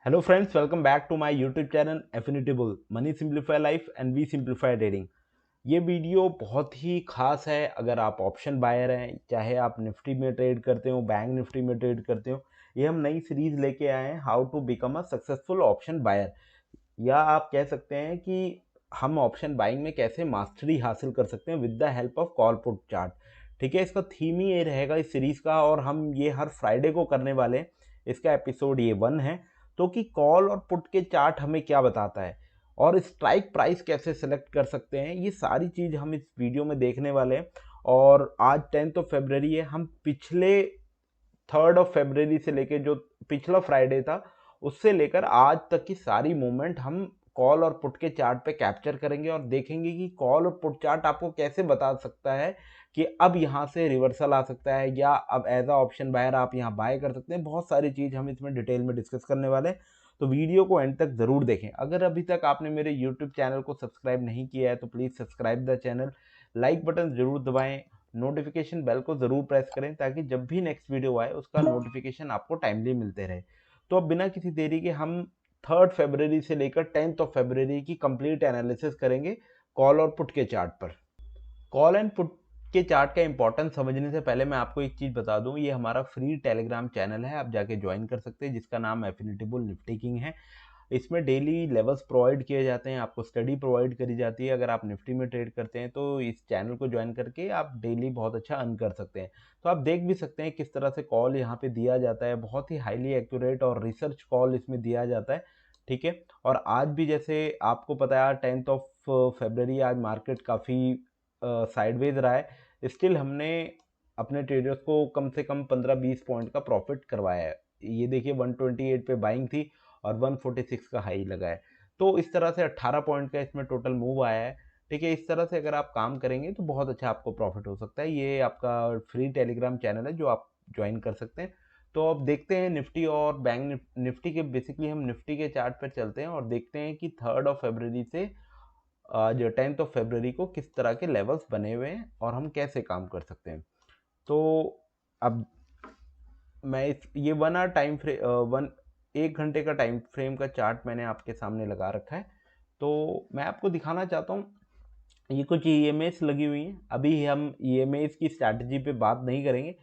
Hello friends, welcome back to my YouTube channel Affinity Bull Money simplify life and we simplify trading. ये video बहुत ही खास है। अगर आप ऑप्शन बायर हैं, चाहे आप निफ्टी में ट्रेड करते हो, बैंक निफ्टी में ट्रेड करते हो, ये हम नई सीरीज लेके आए हैं, how to become a successful option buyer. या आप कह सकते हैं कि हम ऑप्शन बाइंग में कैसे मास्टरी हासिल कर सकते हैं with the help of call put chart. ठीक है, इसका थीम ही ये रहेगा इस सीरीज का, और हम ये हर फ्राइडे को करने वाले हैं। इसका एपिसोड ये 1 है। तो कि कॉल और पुट के चार्ट हमें क्या बताता है और स्ट्राइक प्राइस कैसे सेलेक्ट कर सकते हैं, ये सारी चीज़ हम इस वीडियो में देखने वाले हैं। और आज 10 फरवरी है। हम पिछले 3 फरवरी से लेकर जो पिछला फ्राइडे था उससे लेकर आज तक की सारी मूवमेंट हम कॉल और पुट के चार्ट पे कैप्चर करेंगे और देखेंगे कि कॉल और पुट चार्ट आपको कैसे बता सकता है कि अब यहाँ से रिवर्सल आ सकता है या अब एज अ ऑप्शन बायर आप यहाँ बाय कर सकते हैं। बहुत सारी चीज़ हम इसमें डिटेल में डिस्कस करने वाले हैं, तो वीडियो को एंड तक ज़रूर देखें। अगर अभी तक आपने मेरे यूट्यूब चैनल को सब्सक्राइब नहीं किया है तो please subscribe the channel, like button ज़रूर दबाएं, नोटिफिकेशन बेल को ज़रूर प्रेस करें ताकि जब भी नेक्स्ट वीडियो आए उसका नोटिफिकेशन आपको टाइमली मिलते रहे। तो अब बिना किसी देरी के हम 3 फरवरी से लेकर 10 फरवरी की कंप्लीट एनालिसिस करेंगे कॉल और पुट के चार्ट पर। कॉल एंड पुट के चार्ट का इंपॉर्टेंस समझने से पहले मैं आपको एक चीज़ बता दूं, ये हमारा फ्री टेलीग्राम चैनल है, आप जाके ज्वाइन कर सकते हैं, जिसका नाम एफिनिटी बुल निफ्टी किंग है। इसमें डेली लेवल्स प्रोवाइड किए जाते हैं, आपको स्टडी प्रोवाइड करी जाती है। अगर आप निफ्टी में ट्रेड करते हैं तो इस चैनल को ज्वाइन करके आप डेली बहुत अच्छा अर्न कर सकते हैं। तो आप देख भी सकते हैं किस तरह से कॉल यहाँ पे दिया जाता है, बहुत ही हाईली एक्यूरेट और रिसर्च कॉल इसमें दिया जाता है। ठीक है, और आज भी जैसे आपको पता है 10 फरवरी, आज मार्केट काफ़ी साइडवेज रहा है, स्टिल हमने अपने ट्रेडर्स को कम से कम 15-20 पॉइंट का प्रॉफिट करवाया है। ये देखिए 128 पे बाइंग थी और 146 का हाई लगा है, तो इस तरह से 18 पॉइंट का इसमें टोटल मूव आया है। ठीक है, इस तरह से अगर आप काम करेंगे तो बहुत अच्छा आपको प्रॉफिट हो सकता है। ये आपका फ्री टेलीग्राम चैनल है जो आप ज्वाइन कर सकते हैं। तो अब देखते हैं निफ्टी और बैंक निफ्टी के, बेसिकली हम निफ्टी के चार्ट पर चलते हैं और देखते हैं कि 3 फरवरी से जो 10 फरवरी को किस तरह के लेवल्स बने हुए हैं और हम कैसे काम कर सकते हैं। तो अब मैं ये 1 आवर टाइम फ्रेम, 1 घंटे का टाइम फ्रेम का चार्ट मैंने आपके सामने लगा रखा है। तो मैं आपको दिखाना चाहता हूँ, ये कुछ ईएमएस लगी हुई हैं। अभी हम ईएमएस की स्ट्रैटेजी पे बात नहीं करेंगे,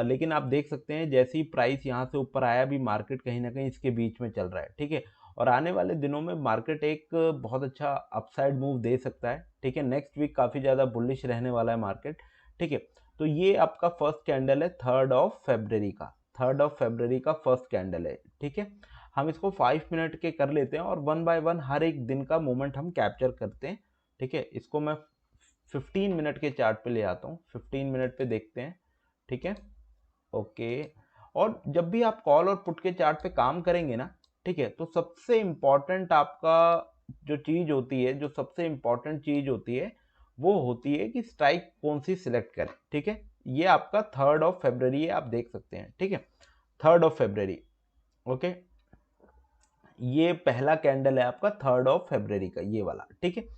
लेकिन आप देख सकते हैं जैसे ही प्राइस यहाँ से ऊपर आया, अभी मार्केट कहीं ना कहीं इसके बीच में चल रहा है। ठीक है, और आने वाले दिनों में मार्केट एक बहुत अच्छा अपसाइड मूव दे सकता है। ठीक है, नेक्स्ट वीक काफ़ी ज़्यादा बुलिश रहने वाला है मार्केट। ठीक है, तो ये आपका फर्स्ट कैंडल है 3 फरवरी का, 3 फरवरी का फर्स्ट कैंडल है। ठीक है, हम इसको 5 मिनट के कर लेते हैं और 1 बाय 1 हर एक दिन का मोमेंट हम कैप्चर करते हैं। ठीक है, इसको मैं 15 मिनट के चार्ट पे ले आता हूँ, 15 मिनट पे देखते हैं। ठीक है, ओके। और जब भी आप कॉल और पुट के चार्ट पे काम करेंगे ना, ठीक है, तो सबसे इम्पॉर्टेंट आपका जो चीज़ होती है, जो सबसे इम्पॉर्टेंट चीज़ होती है वो होती है कि स्ट्राइक कौन सी सिलेक्ट करें। ठीक है, ये आपका 3 फरवरी है, आप देख सकते हैं। ठीक है, 3 फरवरी, ओके, ये पहला कैंडल है आपका 3 फरवरी का, ये वाला। ठीक है,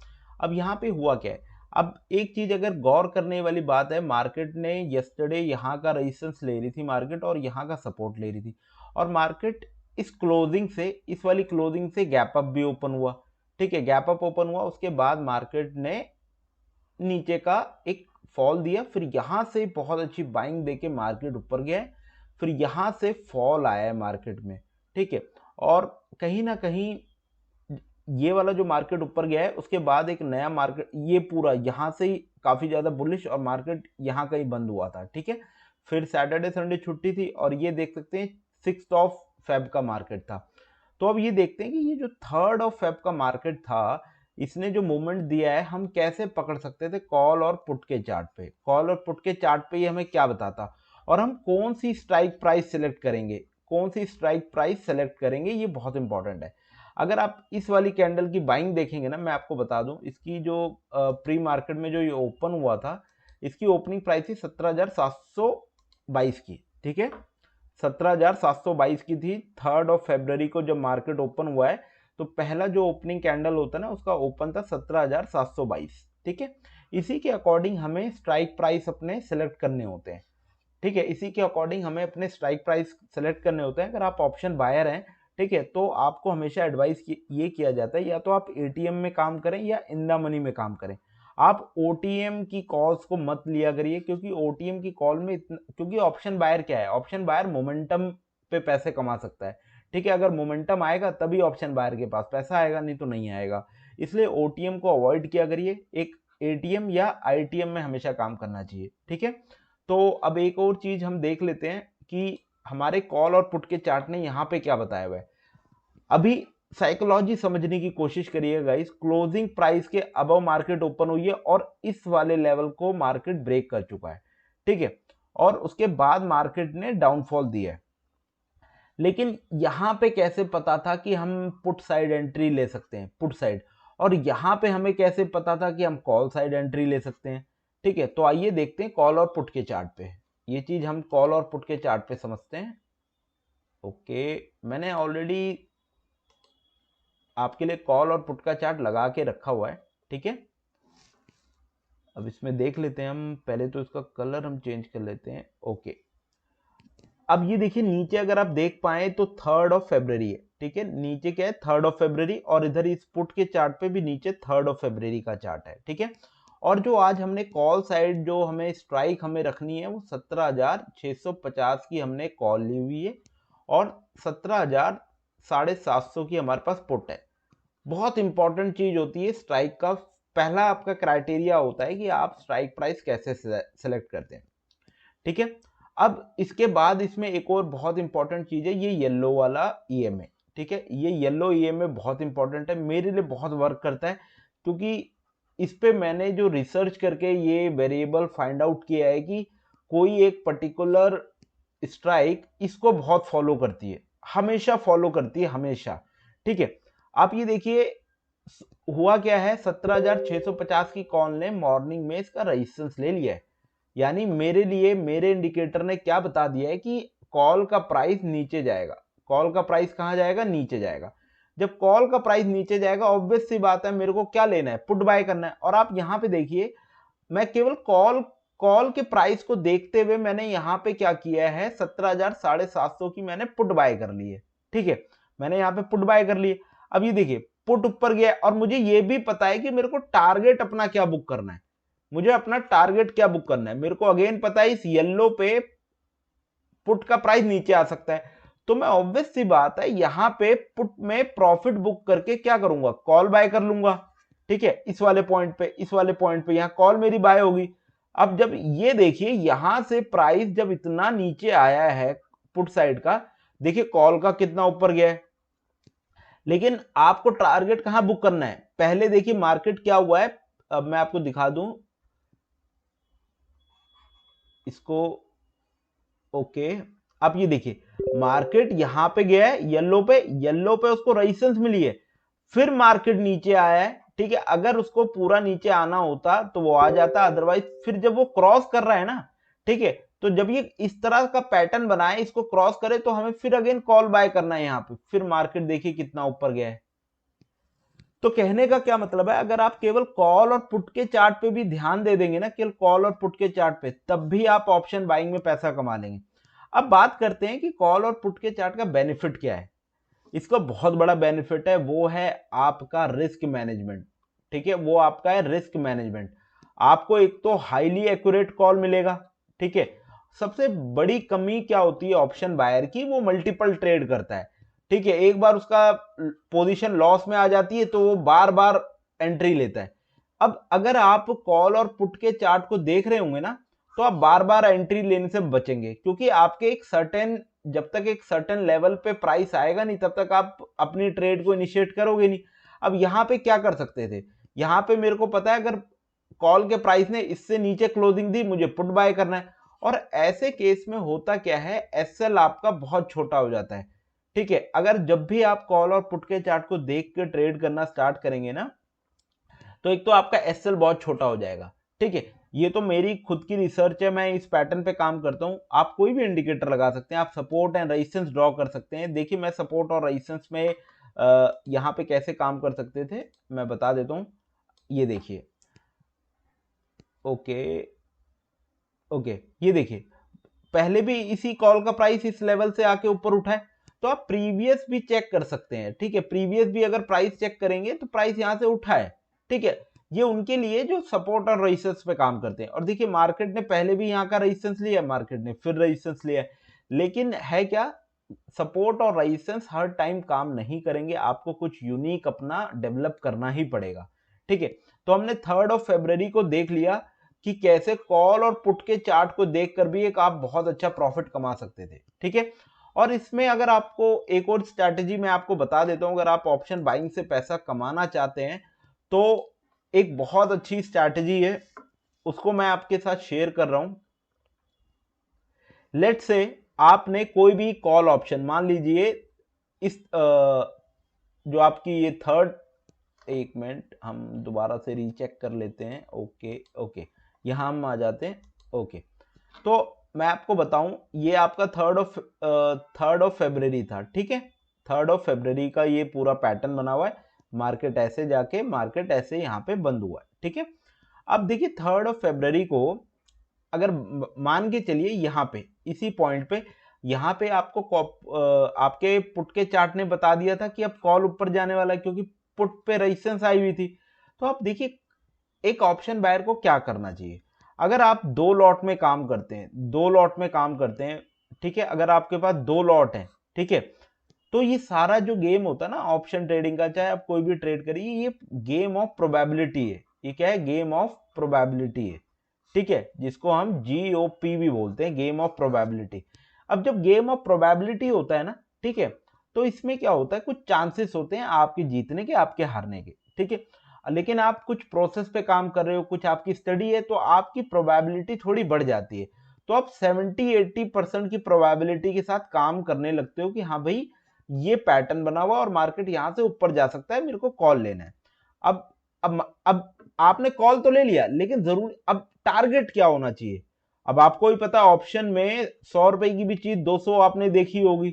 अब यहाँ पे हुआ क्या है, अब एक चीज अगर गौर करने वाली बात है, मार्केट ने यस्टरडे यहाँ का रेजिस्टेंस ले रही थी मार्केट और यहाँ का सपोर्ट ले रही थी, और मार्केट इस क्लोजिंग से, इस वाली क्लोजिंग से गैप अप भी ओपन हुआ। ठीक है, गैप अप ओपन हुआ, उसके बाद मार्केट ने नीचे का एक फॉल दिया, फिर यहाँ से बहुत अच्छी बाइंग देके मार्केट ऊपर गया है, फिर यहाँ से फॉल आया है मार्केट में। ठीक है, और कहीं ना कहीं ये वाला जो मार्केट ऊपर गया है उसके बाद एक नया मार्केट, ये पूरा यहाँ से ही काफी ज्यादा बुलिश और मार्केट यहाँ कहीं बंद हुआ था। ठीक है, फिर सैटरडे संडे छुट्टी थी और ये देख सकते हैं 6 फेब का मार्केट था। तो अब ये देखते हैं कि ये जो 3 फेब का मार्केट था, इसने जो मूवमेंट दिया है हम कैसे पकड़ सकते थे कॉल और पुट के चार्ट पे। कॉल और पुट के चार्ट पे ये हमें क्या बताता, और हम कौन सी स्ट्राइक प्राइस सेलेक्ट करेंगे, कौन सी स्ट्राइक प्राइस सेलेक्ट करेंगे, ये बहुत इंपॉर्टेंट है। अगर आप इस वाली कैंडल की बाइंग देखेंगे ना, मैं आपको बता दूं, इसकी जो प्री मार्केट में जो ये ओपन हुआ था, इसकी ओपनिंग प्राइस थी 17,722 की। ठीक है, 17,722 की थी। 3 फरवरी को जब मार्केट ओपन हुआ है तो पहला जो ओपनिंग कैंडल होता है ना, उसका ओपन था 17,722। ठीक है, इसी के अकॉर्डिंग हमें स्ट्राइक प्राइस अपने सेलेक्ट करने होते हैं। ठीक है, इसी के अकॉर्डिंग हमें अपने स्ट्राइक प्राइस सेलेक्ट करने होते हैं। अगर आप ऑप्शन बायर हैं, ठीक है। तो आपको हमेशा एडवाइस ये किया जाता है या तो आप एटीएम में काम करें या इन द मनी में काम करें। आप ओटीएम की कॉल्स को मत लिया करिए, क्योंकि ओटीएम की कॉल में क्योंकि ऑप्शन बायर क्या है, ऑप्शन बायर मोमेंटम पे पैसे कमा सकता है। ठीक है, अगर मोमेंटम आएगा तभी ऑप्शन बायर के पास पैसा आएगा, नहीं तो नहीं आएगा। इसलिए ओटीएम को अवॉइड किया करिए, एक एटीएम या आईटीएम में हमेशा काम करना चाहिए। ठीक है, तो अब एक और चीज हम देख लेते हैं कि हमारे कॉल और पुट के चार्ट ने यहाँ पे क्या बताया हुआ है। अभी साइकोलॉजी समझने की कोशिश करिए गाइस। क्लोजिंग प्राइस के अबव मार्केट ओपन हुई है और इस वाले लेवल को मार्केट ब्रेक कर चुका है। ठीक है, और उसके बाद मार्केट ने डाउनफॉल दिया है। लेकिन यहां पे कैसे पता था कि हम पुट साइड एंट्री ले सकते हैं, पुट साइड, और यहां पे हमें कैसे पता था कि हम कॉल साइड एंट्री ले सकते हैं। ठीक है, तो आइए देखते हैं कॉल और पुट के चार्ट पे। ये चीज हम कॉल और पुट के चार्ट पे समझते हैं। ओके, मैंने ऑलरेडी आपके लिए कॉल और पुट का चार्ट लगा के रखा हुआ है। ठीक है, अब इसमें देख लेते हैं हम। पहले तो इसका कलर हम चेंज कर लेते हैं। ओके, अब ये देखिए नीचे अगर आप देख पाए तो 3 फरवरी है। ठीक है, नीचे क्या है, 3 फरवरी, और इधर इस पुट के चार्ट पे भी नीचे 3 फरवरी का चार्ट है। ठीक है, और जो आज हमने कॉल साइड जो हमें स्ट्राइक हमें रखनी है वो 17,650 की हमने कॉल ली हुई है, और 17,750 की हमारे पास पुट है। बहुत इंपॉर्टेंट चीज होती है स्ट्राइक का, पहला आपका क्राइटेरिया होता है कि आप स्ट्राइक प्राइस कैसे सेलेक्ट करते हैं। ठीक है, अब इसके बाद इसमें एक और बहुत इंपॉर्टेंट चीज है, ये येलो वाला ईएमए। ठीक है, ये येलो ईएमए बहुत इंपॉर्टेंट है, मेरे लिए बहुत वर्क करता है, क्योंकि इस पे मैंने जो रिसर्च करके ये वेरिएबल फाइंड आउट किया है कि कोई एक पर्टिकुलर स्ट्राइक इसको बहुत फॉलो करती है, हमेशा फॉलो करती है, हमेशा। ठीक है, आप ये देखिए हुआ क्या है, 17,650 की कॉल ने मॉर्निंग में इसका रेजिस्टेंस ले लिया है। यानी मेरे लिए मेरे इंडिकेटर ने क्या बता दिया है कि कॉल का प्राइस नीचे जाएगा। कॉल का प्राइस कहां जाएगा, नीचे जाएगा। जब कॉल का प्राइस नीचे जाएगा, ऑब्वियस सी बात है मेरे को क्या लेना है, पुट बाय करना है। और आप यहां पे देखिए, मैं केवल कॉल के प्राइस को देखते हुए मैंने यहां पे क्या किया है, 17,750 की मैंने पुट बाय कर ली है। ठीक है, मैंने यहां पे पुट बाय कर ली है। अब ये देखिए पुट ऊपर गया, और मुझे ये भी पता है कि मेरे को टारगेट अपना क्या बुक करना है। मुझे अपना टारगेट क्या बुक करना है, मेरे को अगेन पता है इस येलो पे पुट का प्राइस नीचे आ सकता है। तो मैं ऑब्वियस सी बात है यहां पे पुट में प्रॉफिट बुक करके क्या करूंगा, कॉल बाय कर लूंगा। ठीक है, इस वाले पॉइंट पे, इस वाले पॉइंट पे यहां कॉल मेरी बाय होगी। अब जब ये देखिए यहां से प्राइस जब इतना नीचे आया है पुट साइड का, देखिए कॉल का कितना ऊपर गया है। लेकिन आपको टारगेट कहां बुक करना है, पहले देखिए मार्केट क्या हुआ है। अब मैं आपको दिखा दूं इसको। ओके, अब ये देखिए मार्केट यहां पे गया है येलो पे, येलो पे उसको रेजिस्टेंस मिली है, फिर मार्केट नीचे आया है। ठीक है, अगर उसको पूरा नीचे आना होता तो वो आ जाता, अदरवाइज फिर जब वो क्रॉस कर रहा है ना, ठीक है, तो जब ये इस तरह का पैटर्न बनाए, इसको क्रॉस करे, तो हमें फिर अगेन कॉल बाय करना है यहाँ पे। फिर मार्केट देखिए कितना ऊपर गया है। तो कहने का क्या मतलब है, अगर आप केवल कॉल और पुट के चार्ट पे भी ध्यान दे देंगे ना, केवल कॉल और पुट के चार्ट पे, तब भी आप ऑप्शन बाइंग में पैसा कमा लेंगे। अब बात करते हैं कि कॉल और पुट के चार्ट का बेनिफिट क्या है। इसका बहुत बड़ा बेनिफिट है, वो है आपका रिस्क मैनेजमेंट। ठीक है, वो आपका है रिस्क मैनेजमेंट। आपको एक तो हाईली एक्यूरेट कॉल मिलेगा। ठीक है, सबसे बड़ी कमी क्या होती है ऑप्शन बायर की, वो मल्टीपल ट्रेड करता है। ठीक है, एक बार उसका पोजीशन लॉस में आ जाती है तो वो बार बार एंट्री लेता है। अब अगर आप कॉल और पुट के चार्ट को देख रहे होंगे ना, तो आप बार बार एंट्री लेने से बचेंगे, क्योंकि आपके एक सर्टेन, जब तक एक सर्टेन लेवल पे प्राइस आएगा नहीं तब तक आप अपनी ट्रेड को इनिशिएट करोगे नहीं। अब यहां पे क्या कर सकते थे, यहां पे मेरे को पता है अगर कॉल के प्राइस ने इससे नीचे क्लोजिंग दी, मुझे पुट बाय करना है। और ऐसे केस में होता क्या है, एसएल आपका बहुत छोटा हो जाता है। ठीक है, अगर जब भी आप कॉल और पुट के चार्ट को देख के ट्रेड करना स्टार्ट करेंगे ना, तो एक तो आपका एसएल बहुत छोटा हो जाएगा। ठीक है, ये तो मेरी खुद की रिसर्च है, मैं इस पैटर्न पे काम करता हूं। आप कोई भी इंडिकेटर लगा सकते हैं, आप सपोर्ट एंड रेजिस्टेंस ड्रॉ कर सकते हैं। देखिए मैं सपोर्ट और रेजिस्टेंस में यहाँ पे कैसे काम कर सकते थे मैं बता देता हूं। ये देखिए, ओके ओके, ये देखिए पहले भी इसी कॉल का प्राइस इस लेवल से आके ऊपर उठा है, तो आप प्रीवियस भी चेक कर सकते हैं, ठीक है। प्रीवियस भी अगर प्राइस चेक करेंगे तो प्राइस यहां से उठा है, ठीक है। ये उनके लिए जो सपोर्ट और रेजिस्टेंस पे काम करते हैं। और देखिए मार्केट ने पहले भी यहाँ का रेजिस्टेंस लिया, मार्केट ने फिर रेजिस्टेंस लिया, लेकिन है क्या, सपोर्ट और रेजिस्टेंस हर टाइम काम नहीं करेंगे, आपको कुछ यूनिक अपना डेवलप करना ही पड़ेगा, ठीक है। तो हमने 3 फरवरी को देख लिया कि कैसे कॉल और पुट के चार्ट को देखकर भी एक आप बहुत अच्छा प्रॉफिट कमा सकते थे, ठीक है। और इसमें अगर आपको एक और स्ट्रैटेजी मैं आपको बता देता हूं, अगर आप ऑप्शन बाइंग से पैसा कमाना चाहते हैं तो एक बहुत अच्छी स्ट्रैटेजी है, उसको मैं आपके साथ शेयर कर रहा हूं। लेट्स से आपने कोई भी कॉल ऑप्शन, मान लीजिए इस जो आपकी ये थर्ड, एक मिनट हम दोबारा से रीचेक कर लेते हैं। ओके ओके, यहां हम आ जाते हैं। ओके, तो मैं आपको बताऊं, ये आपका 3 था, ठीक है। 3 फरवरी का ये पूरा पैटर्न बना हुआ है, मार्केट ऐसे जाके मार्केट ऐसे यहाँ पे बंद हुआ है, ठीक है। अब देखिए 3 फरवरी को अगर मान के चलिए यहाँ पे इसी पॉइंट पे, यहाँ पे आपको आपके पुट के चार्ट ने बता दिया था कि अब कॉल ऊपर जाने वाला है, क्योंकि पुट पे रेजिस्टेंस आई हुई थी। तो आप देखिए एक ऑप्शन बायर को क्या करना चाहिए, अगर आप 2 लॉट में काम करते हैं, 2 लॉट में काम करते हैं, ठीक है। अगर आपके पास 2 लॉट है, ठीक है, तो ये सारा जो गेम होता है ना ऑप्शन ट्रेडिंग का, चाहे आप कोई भी ट्रेड करिए, ये गेम ऑफ प्रोबेबिलिटी है। ये क्या है, गेम ऑफ प्रोबेबिलिटी है, ठीक है, जिसको हम GOP भी बोलते हैं, गेम ऑफ प्रोबेबिलिटी। अब जब गेम ऑफ प्रोबेबिलिटी होता है ना, ठीक है, तो इसमें क्या होता है, कुछ चांसेस होते हैं आपके जीतने के, आपके हारने के, ठीक है। लेकिन आप कुछ प्रोसेस पे काम कर रहे हो, कुछ आपकी स्टडी है, तो आपकी प्रोबेबिलिटी थोड़ी बढ़ जाती है। तो आप 70-80% की प्रोबेबिलिटी के साथ काम करने लगते हो कि हाँ भाई ये पैटर्न बना हुआ और मार्केट यहां से ऊपर जा सकता है, मेरे को कॉल लेना है। अब आपने कॉल तो ले लिया, लेकिन जरूर अब टारगेट क्या होना चाहिए। अब आपको ही पता, ऑप्शन में 100 रुपए की भी चीज 200 आपने देखी होगी,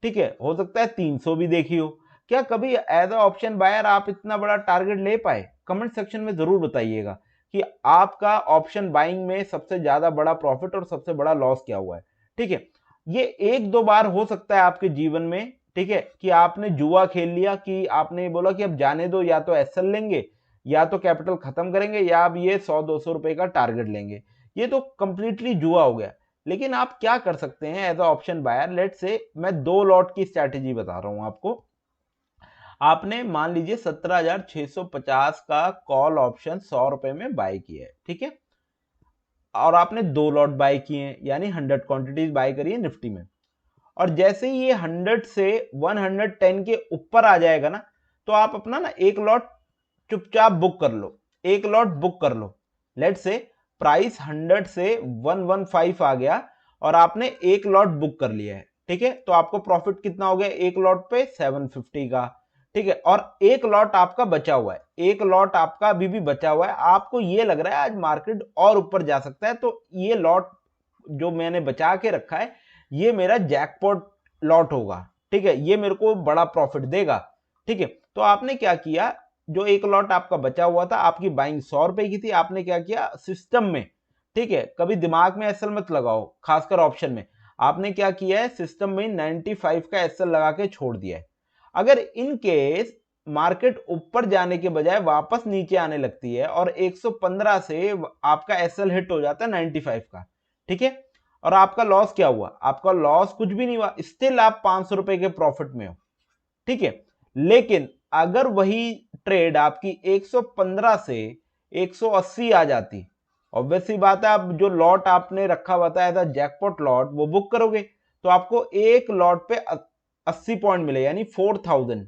ठीक है, हो सकता है 300 भी देखी हो। क्या कभी एज अ ऑप्शन बायर आप इतना बड़ा टारगेट ले पाए? कमेंट सेक्शन में जरूर बताइएगा कि आपका ऑप्शन बाइंग में सबसे ज्यादा बड़ा प्रॉफिट और सबसे बड़ा लॉस क्या हुआ है, ठीक है। ये 1-2 बार हो सकता है आपके जीवन में, ठीक है, कि आपने जुआ खेल लिया, कि आपने बोला कि अब जाने दो, या तो एसएल लेंगे, या तो कैपिटल खत्म करेंगे, या अब ये 100-200 रुपए का टारगेट लेंगे। ये तो कंप्लीटली जुआ हो गया। लेकिन आप क्या कर सकते हैं as a option buyer, let say मैं 2 लॉट की स्ट्रैटेजी बता रहा हूं आपको। आपने मान लीजिए 17,650 का कॉल ऑप्शन 100 रुपए में बाय किया है, ठीक है, और आपने 2 लॉट बाय किए हैं, यानी 100 क्वांटिटीज बाय करी है निफ्टी में। और जैसे ही ये 100 से 110 के ऊपर आ जाएगा ना, तो आप अपना ना 1 लॉट चुपचाप बुक कर लो, 1 लॉट बुक कर लो। लेट से प्राइस 100 से 115 आ गया और आपने 1 लॉट बुक कर लिया है, ठीक है, तो आपको प्रॉफिट कितना हो गया 1 लॉट पे 750 का, ठीक है। और 1 लॉट आपका बचा हुआ है, 1 लॉट आपका अभी भी बचा हुआ है, आपको ये लग रहा है आज मार्केट और ऊपर जा सकता है, तो ये लॉट जो मैंने बचा के रखा है, ये मेरा जैकपॉट लॉट होगा, ठीक है, ये मेरे को बड़ा प्रॉफिट देगा, ठीक है। तो आपने क्या किया, जो 1 लॉट आपका बचा हुआ था, आपकी बाइंग 100 रुपए की थी, आपने क्या किया सिस्टम में, ठीक है, कभी दिमाग में एसएल मत लगाओ, खासकर ऑप्शन में। आपने क्या किया है, सिस्टम में 95 का एसएल लगा के छोड़ दिया है। अगर इन केस मार्केट ऊपर जाने के बजाय वापस नीचे आने लगती है और 115 से आपका एसएल हिट हो जाता है 95 का, ठीक है, और आपका लॉस क्या हुआ, आपका लॉस कुछ भी नहीं हुआ, स्टिल आप 500 रुपए के प्रॉफिट में हो, ठीक है। लेकिन अगर वही ट्रेड आपकी 115 से 180 आ जाती, ऑब्वियस सी बात है, अब जो लॉट आपने रखा हुआ था एज अ जैकपॉट लॉट वो बुक करोगे, तो आपको 1 लॉट पे 80 पॉइंट मिले, यानी 4000,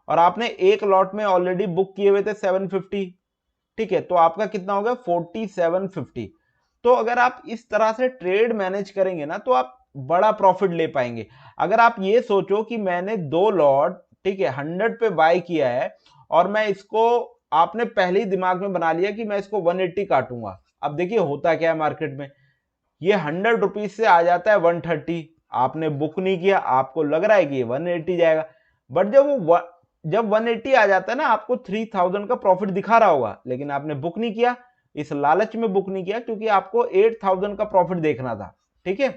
और आपने 1 लॉट में ऑलरेडी बुक किए हुए थे 750, ठीक है, तो आपका कितना हो गया 4750। तो अगर आप इस तरह से ट्रेड मैनेज करेंगे ना, तो आप बड़ा प्रॉफिट ले पाएंगे। अगर आप ये सोचो कि मैंने 2 लॉट, ठीक है, 100 पे बाय किया है, और मैं इसको, आपने पहले ही दिमाग में बना लिया कि मैं इसको 180 काटूंगा। अब देखिए होता क्या है मार्केट में, ये 100 रुपीज से आ जाता है 130, आपने बुक नहीं किया, आपको लग रहा है कि ये 180 जाएगा, बट जब 180 आ जाता है ना, आपको 3000 का प्रॉफिट दिखा रहा होगा, लेकिन आपने बुक नहीं किया, इस लालच में बुक नहीं किया, क्योंकि आपको 8000 का प्रॉफिट देखना था, ठीक है।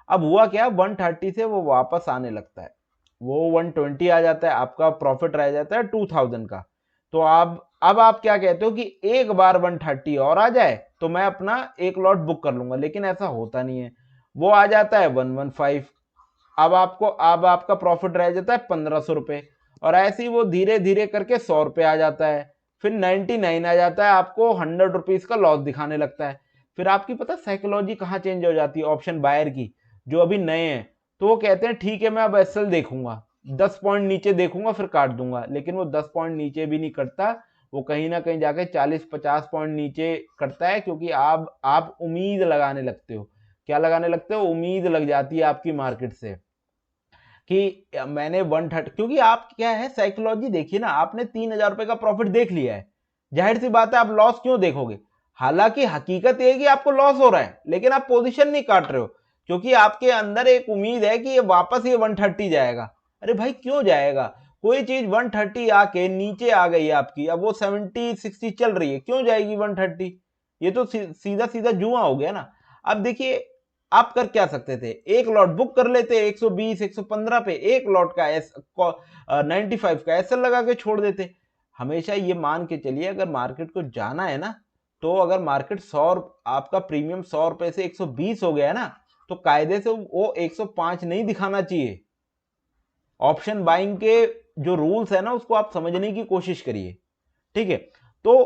अब हुआ क्या, 130 से वो वापस आने लगता है, वो 120 आ जाता है, आपका प्रॉफिट रह जाता है 2000 का। तो अब आप क्या कहते हो कि एक बार 130 और आ जाए तो मैं अपना एक लॉट बुक कर लूंगा, लेकिन ऐसा होता नहीं है। वो आ जाता है 115, अब आपका प्रॉफिट रह जाता है 1500 रुपये, और ऐसे ही वो धीरे धीरे करके 100 रुपये आ जाता है, फिर 99 आ जाता है, आपको 100 रुपीज का लॉस दिखाने लगता है। फिर आपकी पता साइकोलॉजी कहाँ चेंज हो जाती है ऑप्शन बायर की, जो अभी नए हैं, तो वो कहते हैं ठीक है मैं अब एसएल देखूंगा, 10 पॉइंट नीचे देखूंगा फिर काट दूंगा, लेकिन वो 10 पॉइंट नीचे भी नहीं करता, वो कहीं ना कहीं जाके 40-50 पॉइंट नीचे करता है, क्योंकि आप उम्मीद लगाने लगते हो। क्या लगाने लगते हो? उम्मीद लग जाती है आपकी मार्केट से कि मैंने 130, क्योंकि आप क्या है साइकोलॉजी देखिए ना, आपने 3000 रुपए का प्रॉफिट देख लिया है, जाहिर सी बात है आप लॉस क्यों देखोगे? हालांकि हकीकत ये है कि आपको लॉस हो रहा है, लेकिन आप पोजीशन नहीं काट रहे हो, क्योंकि आपके अंदर एक उम्मीद है कि ये वापस ये 130 जाएगा। अरे भाई क्यों जाएगा? कोई चीज 130 आके नीचे आ गई है आपकी, अब वो 70-60 चल रही है, क्यों जाएगी 130? ये तो सीधा सीधा जुआ हो गया ना। अब देखिए, आप कर क्या सकते थे, एक लॉट बुक कर लेते 120-115 पे, एक लॉट का 95 का एसएल लगा के छोड़ देते। हमेशा ये मान के चलिए, अगर मार्केट को जाना है ना, तो अगर मार्केट 100, आपका प्रीमियम 100 रुपए से 120 हो गया है ना, तो कायदे से वो 105 नहीं दिखाना चाहिए। ऑप्शन बाइंग के जो रूल्स है ना, उसको आप समझने की कोशिश करिए, ठीक है? तो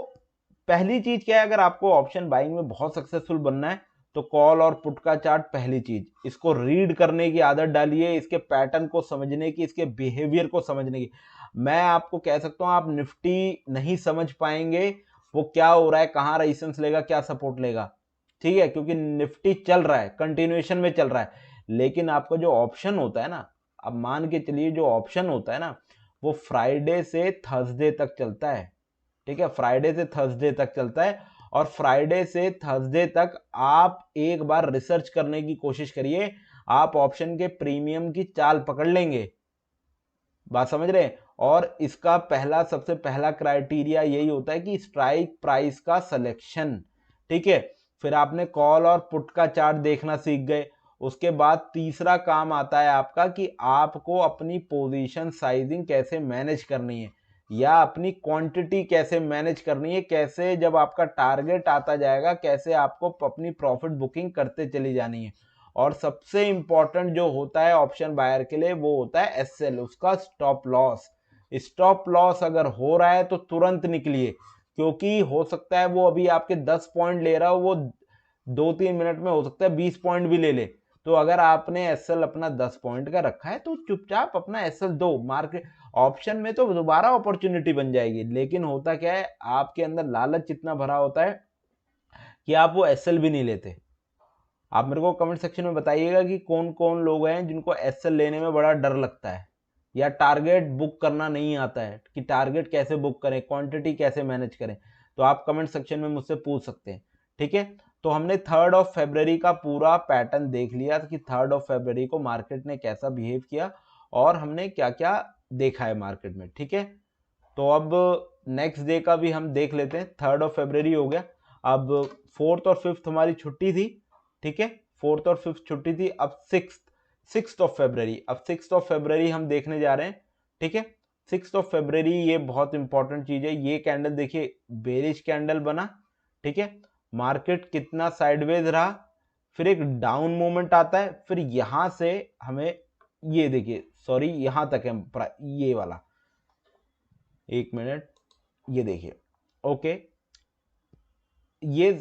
पहली चीज क्या है, अगर आपको ऑप्शन बाइंग में बहुत सक्सेसफुल बनना है, तो कॉल और पुट का चार्ट, पहली चीज इसको रीड करने की आदत डालिए, इसके पैटर्न को समझने की, इसके बिहेवियर को समझने की। मैं आपको कह सकता हूं, आप निफ्टी नहीं समझ पाएंगे वो क्या हो रहा है, कहां रेजिस्टेंस लेगा, क्या सपोर्ट लेगा, ठीक है? क्योंकि निफ्टी चल रहा है, कंटिन्यूएशन में चल रहा है, लेकिन आपका जो ऑप्शन होता है ना, अब मान के चलिए जो ऑप्शन होता है ना, वो फ्राइडे से थर्सडे तक चलता है, ठीक है? फ्राइडे से थर्सडे तक चलता है, और फ्राइडे से थर्सडे तक आप एक बार रिसर्च करने की कोशिश करिए, आप ऑप्शन के प्रीमियम की चाल पकड़ लेंगे। बात समझ रहे हैं? और इसका सबसे पहला क्राइटेरिया यही होता है कि स्ट्राइक प्राइस का सिलेक्शन, ठीक है? फिर आपने कॉल और पुट का चार्ट देखना सीख गए। उसके बाद तीसरा काम आता है आपका कि आपको अपनी पोजीशन साइजिंग कैसे मैनेज करनी है, या अपनी क्वांटिटी कैसे मैनेज करनी है, कैसे जब आपका टारगेट आता जाएगा कैसे आपको अपनी प्रॉफिट बुकिंग करते चली जानी है। और सबसे इंपॉर्टेंट जो होता है ऑप्शन बायर के लिए, वो होता है एसएल, उसका स्टॉप लॉस। स्टॉप लॉस अगर हो रहा है तो तुरंत निकलिए, क्योंकि हो सकता है वो अभी आपके 10 पॉइंट ले रहा हो, वो 2-3 मिनट में हो सकता है 20 पॉइंट भी ले ले। तो अगर आपने एसएल अपना 10 पॉइंट का रखा है, तो चुपचाप अपना एसएल दो। मार्केट ऑप्शन में तो दोबारा अपॉर्चुनिटी बन जाएगी, लेकिन होता क्या है, आपके अंदर लालच इतना भरा होता है कि आप वो एसएल भी नहीं लेते। आप मेरे को कमेंट सेक्शन में बताइएगा कि कौन कौन लोग हैं जिनको एसएल लेने में बड़ा डर लगता है, या टारगेट बुक करना नहीं आता है कि टारगेट कैसे बुक करें, क्वांटिटी कैसे मैनेज करें। तो आप कमेंट सेक्शन में मुझसे पूछ सकते हैं, ठीक है? तो हमने 3 का पूरा पैटर्न देख लिया कि 3 को मार्केट ने कैसा बिहेव किया, और हमने क्या क्या देखा है मार्केट में, ठीक है? तो अब नेक्स्ट डे का भी हम देख लेते हैं। 3 हो गया, अब 4 और 5 हमारी छुट्टी थी, ठीक है? 4 और 5 छुट्टी थी, अब 6 अब 6 हम देखने जा रहे हैं, ठीक है? 6 ये बहुत इंपॉर्टेंट चीज है। ये कैंडल देखिए, बेरिश कैंडल बना, ठीक है? मार्केट कितना साइडवेज रहा, फिर एक डाउन मूवमेंट आता है, फिर यहां से हमें ये देखिए, सॉरी यहां तक है ये वाला, एक मिनट, ये देखिए, ओके, ये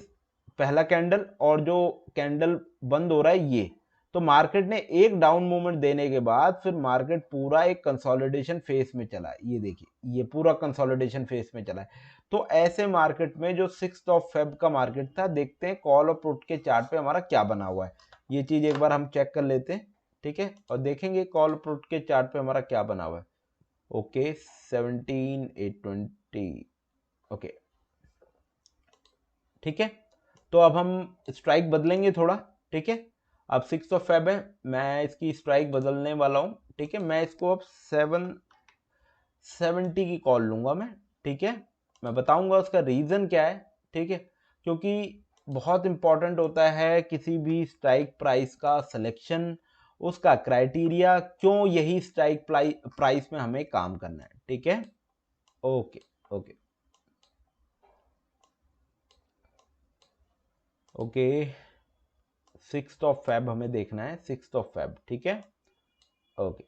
पहला कैंडल, और जो कैंडल बंद हो रहा है ये, तो मार्केट ने एक डाउन मूवमेंट देने के बाद फिर मार्केट पूरा एक कंसोलिडेशन फेस में चला है। ये देखिए, ये पूरा कंसोलिडेशन फेस में चला है। तो ऐसे मार्केट में जो 6 का मार्केट था, देखते हैं कॉल और पुट के चार्ट पे हमारा क्या बना हुआ है। ये चीज एक बार हम चेक कर लेते हैं, ठीक है? और देखेंगे कॉल और पुट के चार्ट पे हमारा क्या बना हुआ है। ओके, 17,820, ओके, ठीक है? तो अब हम स्ट्राइक बदलेंगे थोड़ा, ठीक है? अब 6 है, मैं इसकी स्ट्राइक बदलने वाला हूं, ठीक है? मैं इसको अब 770 की कॉल लूंगा मैं, ठीक है? मैं बताऊंगा उसका रीजन क्या है, ठीक है? क्योंकि बहुत इंपॉर्टेंट होता है किसी भी स्ट्राइक प्राइस का सिलेक्शन, उसका क्राइटेरिया, क्यों यही स्ट्राइक प्राइस में हमें काम करना है। ठीक है, ओके ओके ओके 6 फेब हमें देखना है, 6 फेब। ठीक है, ओके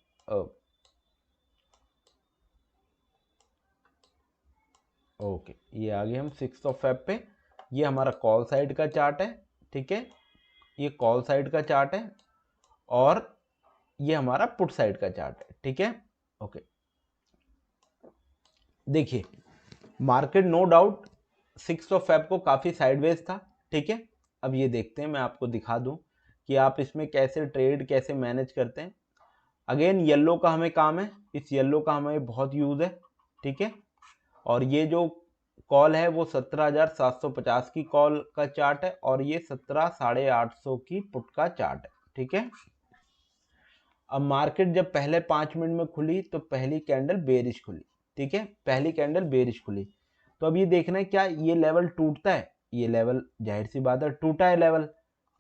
ओके ये आ गए हम 6 फेब पे। ये हमारा कॉल साइड का चार्ट है। ठीक है, ये कॉल साइड का चार्ट है और ये हमारा पुट साइड का चार्ट है। ठीक है, ओके देखिए मार्केट नो डाउट 6 फेब को काफ़ी साइडवेज था। ठीक है, अब ये देखते हैं, मैं आपको दिखा दूं कि आप इसमें कैसे ट्रेड कैसे मैनेज करते हैं। अगेन येलो का हमें काम है, इस येलो का हमें बहुत यूज़ है। ठीक है, और ये जो कॉल है वो 17,750 की कॉल का चार्ट है और ये 17,850 की पुट का चार्ट है। ठीक है, अब मार्केट जब पहले 5 मिनट में खुली तो पहली कैंडल बेरिश खुली। ठीक है, पहली कैंडल बेरिश खुली, तो अब ये देखना है क्या ये लेवल टूटता है। ये लेवल जाहिर सी बात है टूटा है लेवल।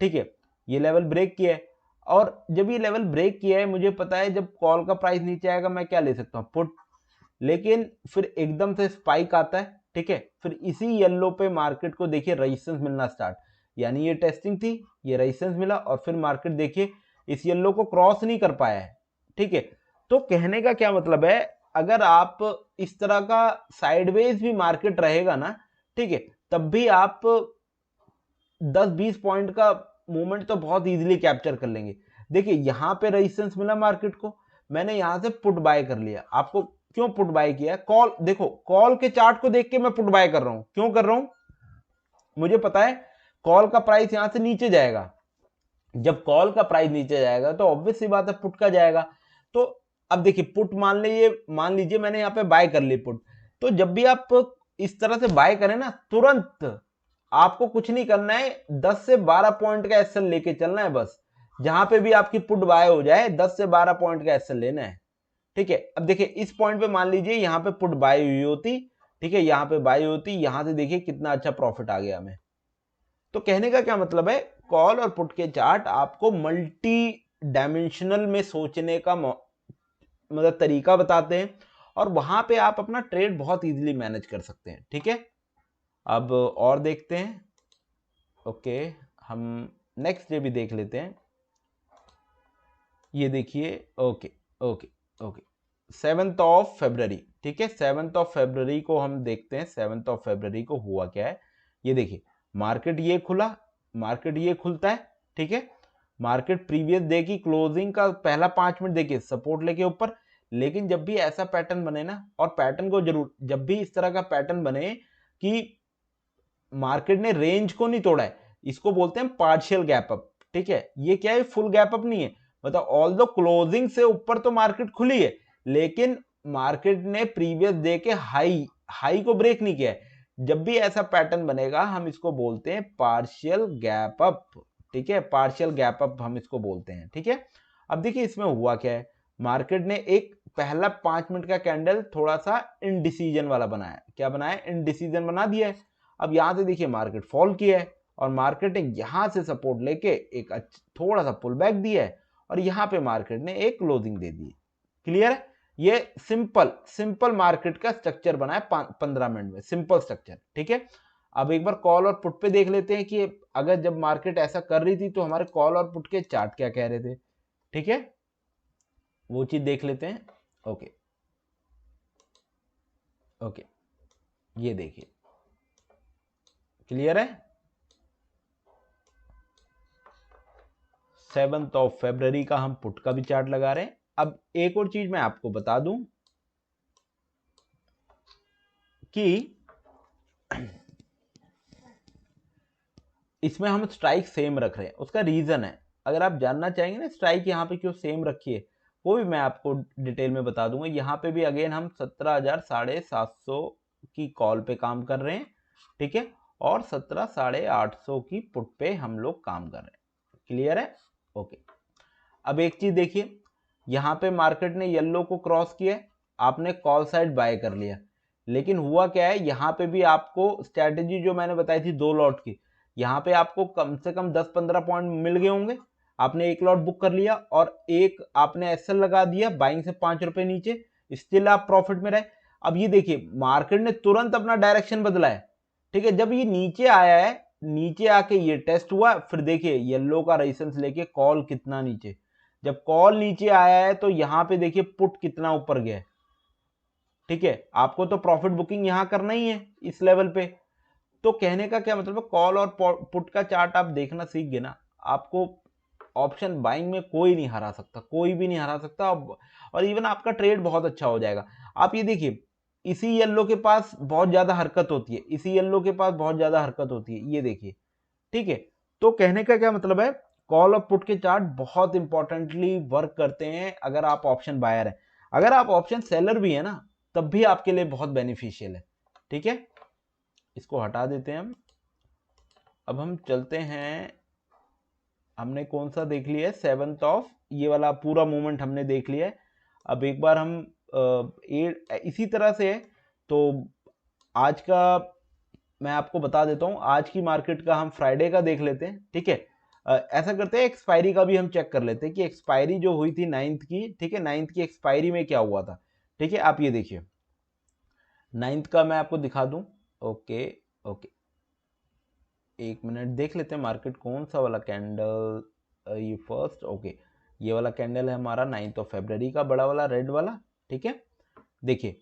ठीक है, ये लेवल ब्रेक किया है और जब ये लेवल ब्रेक किया है मुझे पता है जब कॉल का प्राइस नीचे आएगा मैं क्या ले सकता हूँ, पुट। लेकिन फिर एकदम से स्पाइक आता है। ठीक है, फिर इसी येलो पे मार्केट को देखिए रेजिस्टेंस मिलना स्टार्ट, यानी ये टेस्टिंग थी, ये रेजिस्टेंस मिला और फिर मार्केट देखिए इस येलो को क्रॉस नहीं कर पाया है। ठीक है, तो कहने का क्या मतलब है, अगर आप इस तरह का साइडवेज भी मार्केट रहेगा ना, ठीक है, तब भी आप 10-20 पॉइंट का मूवमेंट तो बहुत इजीली कैप्चर कर लेंगे। देखिए यहां पे रेजिस्टेंस मिला मार्केट को, मैंने यहां से पुट बाय कर लिया। आपको क्यों पुट बाय किया, कॉल देखो, कॉल के चार्ट को देख के मैं पुट बाय कर रहा हूं। क्यों कर रहा हूं, मुझे पता है कॉल का प्राइस यहां से नीचे जाएगा। जब कॉल का प्राइस नीचे जाएगा तो ऑब्वियस सी बात है पुट का जाएगा। तो अब देखिए पुट मान लीजिए मैंने यहाँ पे बाय कर ली पुट, तो जब भी आप इस तरह से बाय करें ना, तुरंत आपको कुछ नहीं करना है, 10 से 12 पॉइंट का एसएल लेके चलना है बस। जहां पे भी आपकी पुट बाय हो जाए 10 से 12 पॉइंट का एसएल लेना है। ठीक है, अब देखिए इस पॉइंट पे मान लीजिए यहाँ पे पुट बाय हुई होती, ठीक है, यहाँ पे बाय होती, यहां से देखिए कितना अच्छा प्रॉफिट आ गया हमें। तो कहने का क्या मतलब है, कॉल और पुट के चार्ट आपको मल्टी डायमेंशनल में सोचने का मतलब तरीका बताते हैं और वहां पे आप अपना ट्रेड बहुत इजीली मैनेज कर सकते हैं। ठीक है, अब और देखते हैं। ओके, हम नेक्स्ट डे भी देख लेते हैं। ये देखिए, ओके ओके ओके 7 फरवरी। ठीक है, 7 फरवरी को हम देखते हैं, 7 फरवरी को हुआ क्या है। ये देखिए मार्केट ये खुला, मार्केट ये खुलता है। ठीक है, मार्केट प्रीवियस डे की क्लोजिंग का पहला 5 मिनट देखिए सपोर्ट लेके ऊपर, लेकिन जब भी ऐसा पैटर्न बने ना, और पैटर्न को जरूर, जब भी इस तरह का पैटर्न बने कि मार्केट ने रेंज को नहीं तोड़ा है, इसको बोलते हैं पार्शियल गैप अप। ठीक है, ये क्या है, फुल गैप अप नहीं है, मतलब ऑल दो क्लोजिंग से ऊपर तो मार्केट खुली है, लेकिन मार्केट ने प्रीवियस डे के हाई को ब्रेक नहीं किया है। जब भी ऐसा पैटर्न बनेगा हम इसको बोलते हैं पार्शियल गैप अप। ठीक है, पार्शियल गैप अप हम इसको बोलते हैं। ठीक है, अब देखिए इसमें हुआ क्या है, मार्केट ने एक पहला 5 मिनट का कैंडल थोड़ा सा इनडिसीजन वाला बनाया। क्या बनाया, इनडिसीजन बना दिया है। अब यहां से देखिए मार्केट फॉल किया है और मार्केट ने यहां से सपोर्ट लेके एक थोड़ा सा पुल बैक दिया है और यहां पे मार्केट ने एक क्लोजिंग दे दी। क्लियर है, ये सिंपल मार्केट का स्ट्रक्चर बना है 15 मिनट में, सिंपल स्ट्रक्चर। ठीक है, अब एक बार कॉल और पुट पे देख लेते हैं कि अगर जब मार्केट ऐसा कर रही थी तो हमारे कॉल और पुट के चार्ट क्या कह रहे थे। ठीक है, वो चीज देख लेते हैं। ओके ओके ये देखिए, क्लियर है, 7 फरवरी का हम पुट का भी चार्ट लगा रहे हैं। अब एक और चीज मैं आपको बता दूं कि इसमें हम स्ट्राइक सेम रख रहे हैं, उसका रीजन है, अगर आप जानना चाहेंगे ना स्ट्राइक यहाँ पे क्यों सेम रखी है, वो भी मैं आपको डिटेल में बता दूंगा। यहाँ पे भी अगेन हम 17,750 की कॉल पे काम कर रहे हैं। ठीक है, और 17,850 की पुट पे हम लोग काम कर रहे हैं। क्लियर है, ओके। अब एक चीज देखिए, यहाँ पे मार्केट ने येलो को क्रॉस किया, आपने कॉल साइड बाय कर लिया, लेकिन हुआ क्या है, यहाँ पे भी आपको स्ट्रैटेजी जो मैंने बताई थी 2 लॉट की, यहाँ पे आपको कम से कम 10-15 पॉइंट मिल गए होंगे। आपने एक लॉट बुक कर लिया और एक आपने एसएल लगा दिया बाइंग से 5 रुपए नीचे, स्टिल आप प्रॉफिट में रहे। अब ये देखिए मार्केट ने तुरंत अपना डायरेक्शन बदला है, ठीक है। जब ये नीचे आया है, नीचे आके ये टेस्ट हुआ, फिर देखिए येलो का रेजिस्टेंस लेके कॉल कितना नीचे, जब कॉल नीचे आया है तो यहाँ पे देखिए पुट कितना ऊपर गया है, ठीक है। आपको तो प्रॉफिट बुकिंग यहाँ करना ही है इस लेवल पे। तो कहने का क्या मतलब है, कॉल और पुट का चार्ट आप देखना सीख गए ना, आपको ऑप्शन बाइंग में कोई नहीं हरा सकता, कोई भी नहीं हरा सकता। और इवन आपका ट्रेड बहुत अच्छा हो जाएगा। आप ये देखिए इसी येलो के पास बहुत ज्यादा हरकत होती है, इसी येलो के पास बहुत ज्यादा हरकत होती है, ये देखिए, ठीक है। तो कहने का क्या मतलब है, कॉल और पुट के चार्ट बहुत इंपॉर्टेंटली वर्क करते हैं अगर आप ऑप्शन बायर हैं। अगर आप ऑप्शन सेलर भी है ना, तब भी आपके लिए बहुत बेनिफिशियल है, ठीक है। इसको हटा देते हैं हम। अब हम चलते हैं, हमने कौन सा देख लिया है, 7th ऑफ, ये वाला पूरा मूवमेंट हमने देख लिया है। अब एक बार हम इसी तरह से, तो आज का मैं आपको बता देता हूं, आज की मार्केट का हम फ्राइडे का देख लेते हैं, ठीक है। ऐसा करते हैं एक्सपायरी का भी हम चेक कर लेते हैं कि एक्सपायरी जो हुई थी 9th की, ठीक है, 9th की एक्सपायरी में क्या हुआ था, ठीक है। आप ये देखिए 9th का मैं आपको दिखा दूं। ओके ओके, एक मिनट देख लेते हैं मार्केट कौन सा वाला कैंडल, ये फर्स्ट, ओके, ये वाला कैंडल है हमारा 9th ऑफ फरवरी का, बड़ा वाला रेड वाला, ठीक है। देखिए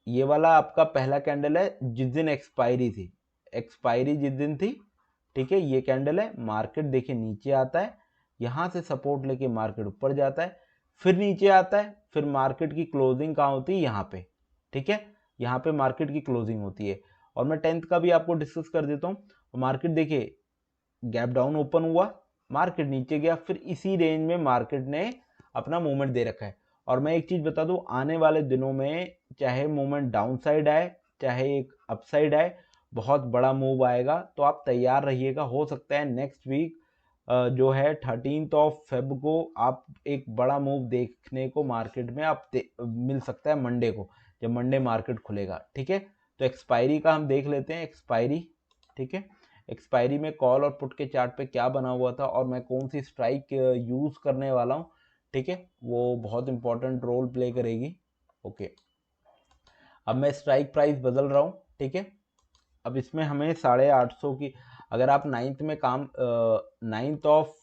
ये वाला आपका पहला कैंडल है जिस दिन एक्सपायरी थी, एक्सपायरी जिस दिन थी, ठीक है। ये कैंडल है, मार्केट देखिए नीचे आता है, यहाँ से सपोर्ट लेके मार्केट ऊपर जाता है, फिर नीचे आता है, फिर मार्केट की क्लोजिंग कहाँ होती है, यहाँ पे, ठीक है। यहाँ पे मार्केट की क्लोजिंग होती है। और मैं 10th का भी आपको डिस्कस कर देता हूँ। मार्केट देखिए गैप डाउन ओपन हुआ, मार्केट नीचे गया, फिर इसी रेंज में मार्केट ने अपना मूवमेंट दे रखा है। और मैं एक चीज बता दूं, आने वाले दिनों में चाहे मूवमेंट डाउन साइड आए चाहे एक अपसाइड आए, बहुत बड़ा मूव आएगा, तो आप तैयार रहिएगा। हो सकता है नेक्स्ट वीक जो है 13th ऑफ फेब को आप एक बड़ा मूव देखने को मार्केट में आप मिल सकता है मंडे को, जब मंडे मार्केट खुलेगा, ठीक है। तो एक्सपायरी का हम देख लेते हैं, एक्सपायरी, ठीक है। एक्सपायरी में कॉल और पुट के चार्ट पे क्या बना हुआ था और मैं कौन सी स्ट्राइक यूज करने वाला हूँ, ठीक है, वो बहुत इंपॉर्टेंट रोल प्ले करेगी। ओके, अब मैं स्ट्राइक प्राइस बदल रहा हूँ, ठीक है। अब इसमें हमें 850 की, अगर आप 9th में काम 9th ऑफ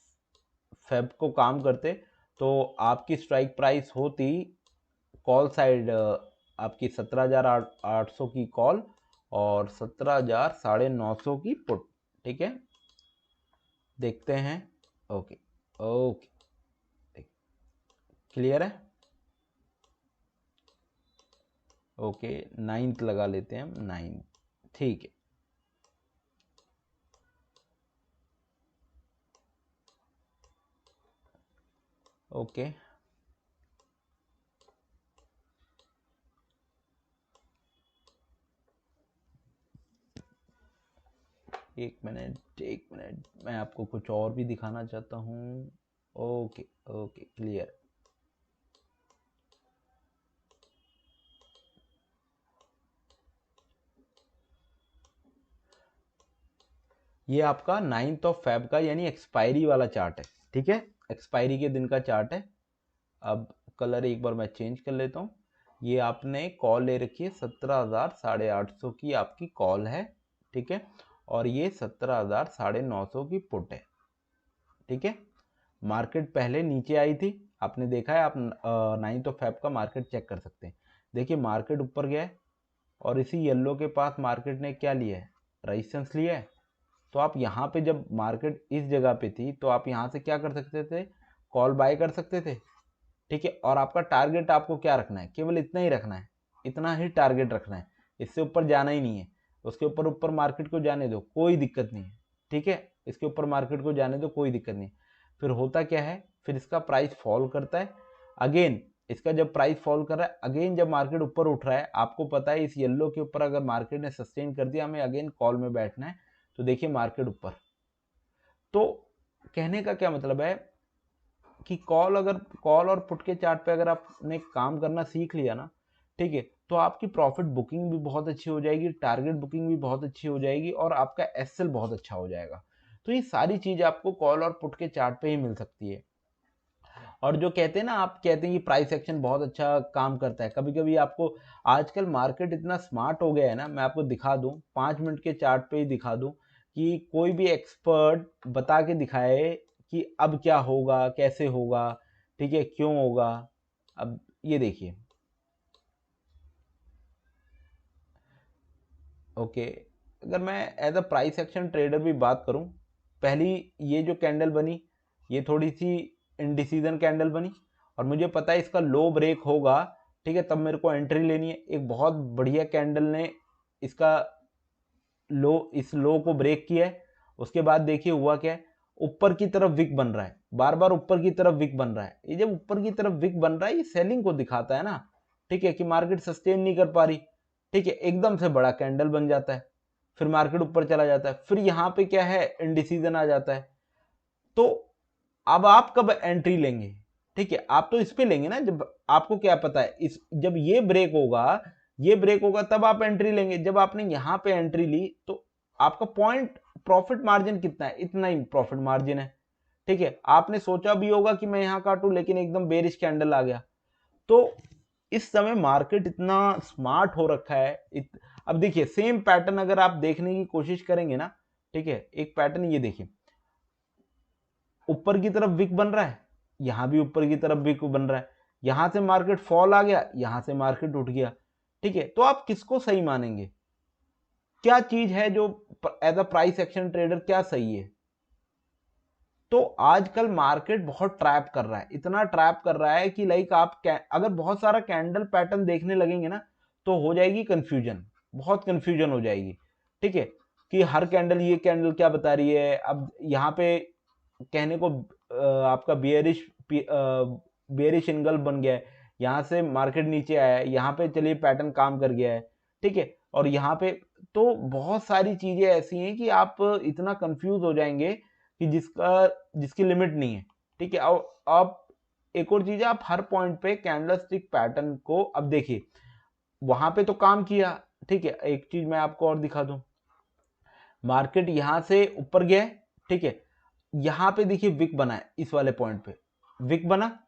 फेब को काम करते तो आपकी स्ट्राइक प्राइस होती कॉल साइड आपकी 17,800 की कॉल और 17,950 की पुट, ठीक है। देखते हैं, ओके ओके, क्लियर है। ओके 9th लगा लेते हैं हम, 9, ठीक है। ओके एक मिनट मैं आपको कुछ और भी दिखाना चाहता हूँ। Okay okay, clear. ये आपका 9th ऑफ फेब का यानी एक्सपायरी वाला चार्ट है, ठीक है, एक्सपायरी के दिन का चार्ट है। अब कलर एक बार मैं चेंज कर लेता हूँ। ये आपने कॉल ले रखी है 17,850 की आपकी कॉल है, ठीक है, और ये 17,950 की पुट है, ठीक है। मार्केट पहले नीचे आई थी, आपने देखा है, आप 9th ऑफ फेब का मार्केट चेक कर सकते हैं। देखिए मार्केट ऊपर गया है और इसी येलो के पास मार्केट ने क्या लिया है, रेजिस्टेंस लिया है। तो आप यहाँ पे जब मार्केट इस जगह पे थी तो आप यहाँ से क्या कर सकते थे, कॉल बाय कर सकते थे, ठीक है। और आपका टारगेट आपको क्या रखना है, केवल इतना ही रखना है, इतना ही टारगेट रखना है, इससे ऊपर जाना ही नहीं है। उसके ऊपर ऊपर मार्केट को जाने दो, कोई दिक्कत नहीं है, ठीक है, इसके ऊपर मार्केट को जाने दो, कोई दिक्कत नहीं। फिर होता क्या है, फिर इसका प्राइस फॉल करता है अगेन। इसका जब प्राइस फॉल कर रहा है अगेन, जब मार्केट ऊपर उठ रहा है, आपको पता है इस येलो के ऊपर अगर मार्केट ने सस्टेन कर दिया, हमें अगेन कॉल में बैठना है। तो देखिए मार्केट ऊपर, तो कहने का क्या मतलब है कि कॉल और पुट के चार्ट पे अगर आपने काम करना सीख लिया ना, ठीक है, तो आपकी प्रॉफिट बुकिंग भी बहुत अच्छी हो जाएगी, टारगेट बुकिंग भी बहुत अच्छी हो जाएगी और आपका एसएल बहुत अच्छा हो जाएगा। तो ये सारी चीज़ आपको कॉल और पुट के चार्ट पे ही मिल सकती है। और जो कहते हैं ना, आप कहते हैं कि प्राइस एक्शन बहुत अच्छा काम करता है, कभी कभी आपको आजकल मार्केट इतना स्मार्ट हो गया है ना, मैं आपको दिखा दूं 5 मिनट के चार्ट पे ही दिखा दूं कि कोई भी एक्सपर्ट बता के दिखाए कि अब क्या होगा, कैसे होगा, ठीक है, क्यों होगा। अब ये देखिए, ओके, अगर मैं as a price action trader भी बात करूं, पहली ये जो कैंडल बनी, ये थोड़ी सी इनडिसीजन कैंडल बनी और मुझे पता है इसका लो ब्रेक होगा, ठीक है, तब मेरे को एंट्री लेनी है। एक बहुत बढ़िया कैंडल ने इसका इस लो को ब्रेक किया है। उसके बाद देखिए हुआ क्या है, ऊपर की तरफ विक बन रहा है, बार बार ऊपर की तरफ विक बन रहा है। ये जब ऊपर की तरफ विक बन रहा है, ये सेलिंग को दिखाता है ना, ठीक है, कि मार्केट सस्टेन नहीं कर पा रही, ठीक है, एकदम से बड़ा कैंडल बन जाता है, फिर मार्केट ऊपर चला जाता है, फिर यहाँ पे क्या है, इनडिसीजन आ जाता है। तो अब आप कब एंट्री लेंगे, ठीक है, आप तो इस पे लेंगे ना जब आपको क्या पता है, इस जब ये ब्रेक होगा तब आप एंट्री लेंगे। जब आपने यहां पे एंट्री ली तो आपका पॉइंट प्रॉफिट मार्जिन कितना है, इतना ही प्रॉफिट मार्जिन है, ठीक है। आपने सोचा भी होगा कि मैं यहां काटूं, लेकिन एकदम बेरिश कैंडल आ गया। तो इस समय मार्केट इतना स्मार्ट हो रखा है। अब देखिए सेम पैटर्न अगर आप देखने की कोशिश करेंगे ना, ठीक है, एक पैटर्न ये देखिए, ऊपर की तरफ विक बन रहा है, यहां भी ऊपर की तरफ विक बन रहा है, यहां से मार्केट फॉल आ गया, यहां से मार्केट उठ गया, ठीक है। तो आप किसको सही मानेंगे, क्या चीज है जो as a price action trader क्या सही है। तो आजकल मार्केट बहुत ट्रैप कर रहा है, इतना ट्रैप कर रहा है कि लाइक आप अगर बहुत सारा कैंडल पैटर्न देखने लगेंगे ना, तो हो जाएगी कंफ्यूजन, बहुत कंफ्यूजन हो जाएगी, ठीक है, कि हर कैंडल, ये कैंडल क्या बता रही है। अब यहाँ पे कहने को आपका बियरिश एंगल बन गया है, यहाँ से मार्केट नीचे आया है, यहाँ पे चलिए पैटर्न काम कर गया है, ठीक है, और यहाँ पे तो बहुत सारी चीजें ऐसी हैं कि आप इतना कंफ्यूज हो जाएंगे कि जिसकी लिमिट नहीं है, ठीक है। अब एक और चीज है, आप हर पॉइंट पे कैंडल स्टिक पैटर्न को अब देखिए, वहां पे तो काम किया, ठीक है। एक चीज मैं आपको और दिखा दूं, मार्केट यहां से ऊपर गया है, ठीक है, यहां पे देखिए विक बना है, इस वाले पॉइंट पे विक बना,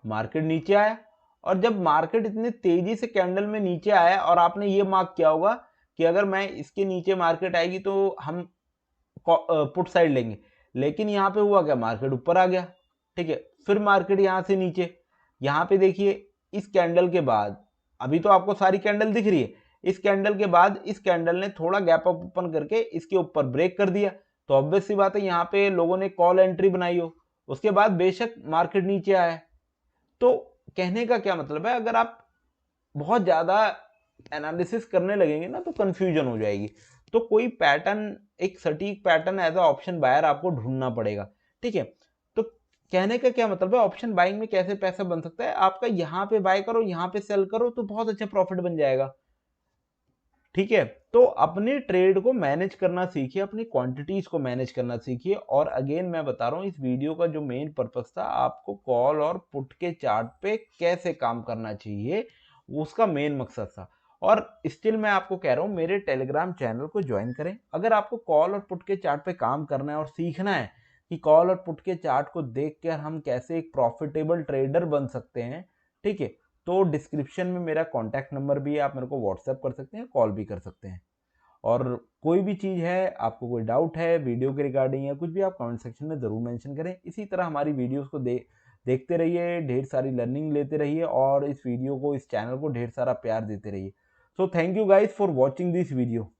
मार्केट नीचे आया, और जब मार्केट इतने तेजी से कैंडल में नीचे आया, और आपने ये मार्क किया होगा कि अगर मैं इसके नीचे मार्केट आएगी तो हम पुट साइड लेंगे, लेकिन यहाँ पे हुआ क्या, मार्केट ऊपर आ गया, ठीक है, फिर मार्केट यहाँ से नीचे, यहाँ पे देखिए इस कैंडल के बाद, अभी तो आपको सारी कैंडल दिख रही है, इस कैंडल के बाद इस कैंडल ने थोड़ा गैप अप ओपन करके इसके ऊपर ब्रेक कर दिया, तो ऑब्वियस सी बात है यहाँ पे लोगों ने कॉल एंट्री बनाई हो, उसके बाद बेशक मार्केट नीचे आया। तो कहने का क्या मतलब है, अगर आप बहुत ज्यादा एनालिसिस करने लगेंगे ना तो कंफ्यूजन हो जाएगी। तो कोई पैटर्न, एक सटीक pattern as a option buyer आपको ढूंढना पड़ेगा, ठीक है। तो कहने का क्या मतलब है, ऑप्शन बाइंग में कैसे पैसा बन सकता है आपका, यहाँ पे बाय करो, यहाँ पे सेल करो, तो बहुत अच्छा प्रॉफिट बन जाएगा, ठीक है। तो अपने ट्रेड को मैनेज करना सीखिए, अपनी क्वांटिटीज को मैनेज करना सीखिए। और अगेन मैं बता रहा हूँ, इस वीडियो का जो मेन पर्पस था, आपको कॉल और पुट के चार्ट पे कैसे काम करना चाहिए, उसका मेन मकसद था। और स्टिल मैं आपको कह रहा हूँ, मेरे टेलीग्राम चैनल को ज्वाइन करें। अगर आपको कॉल और पुट के चार्ट पे काम करना है और सीखना है कि कॉल और पुट के चार्ट को देख कर हम कैसे एक प्रॉफिटेबल ट्रेडर बन सकते हैं, ठीक है, तो डिस्क्रिप्शन में मेरा कॉन्टैक्ट नंबर भी है, आप मेरे को व्हाट्सएप कर सकते हैं, कॉल भी कर सकते हैं। और कोई भी चीज़ है, आपको कोई डाउट है वीडियो के रिगार्डिंग या कुछ भी, आप कमेंट सेक्शन में ज़रूर मेंशन करें। इसी तरह हमारी वीडियोस को देखते रहिए, ढेर सारी लर्निंग लेते रहिए, और इस वीडियो को, इस चैनल को ढेर सारा प्यार देते रहिए। So thank you guys for watching this video.